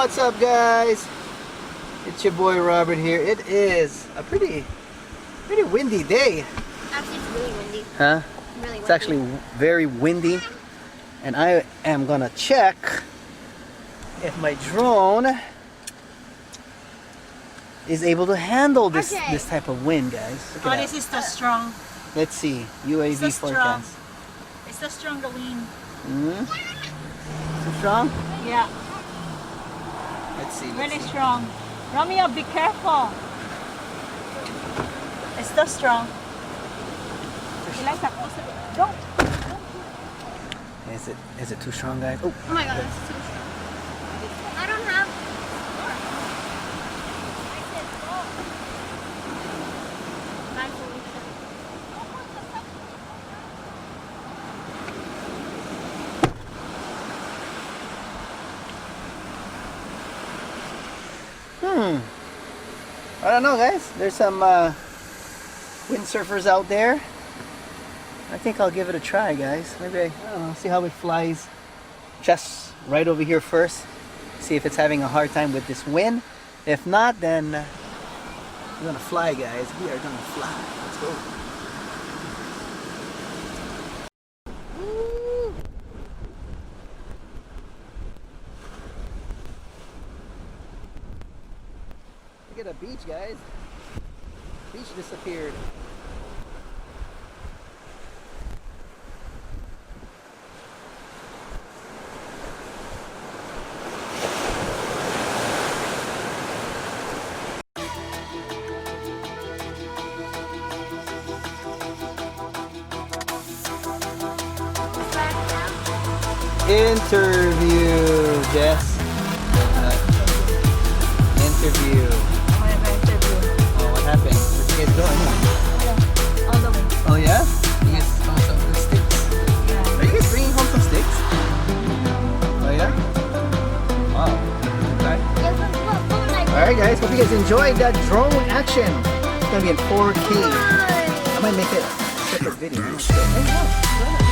What's up, guys? It's your boy Robert here. It is a pretty windy day. Actually, it's really windy. Huh? Really windy. It's actually very windy, and I am gonna check if my drone is able to handle this type of wind, guys. Look at This is too strong. Let's see. UAV It's so forecast. It's too strong, the wind. Too strong? Yeah, Let's see. really strong. Romeo, be careful. It's too strong. Don't. Is it too strong, guys? Oh, Oh my god, that's too strong. I don't have. I don't know, guys. There's some windsurfers out there. I think I'll give it a try, guys. Maybe I don't know, see how it flies. Just right over here first. See if it's having a hard time with this wind. If not, then we're gonna fly, guys. We are gonna fly. Let's go. Look at the beach, guys. Beach disappeared. Interview, Jess. Interview. Oh, what happened? Where'd you guys go anyway? All the way. Oh yeah? You guys found some good sticks? Yeah. Are you guys bringing home some sticks? Oh yeah? Wow. Okay. Alright guys, hope you guys enjoyed that drone action. It's gonna be in 4K. I might make it a separate video. Hey, look.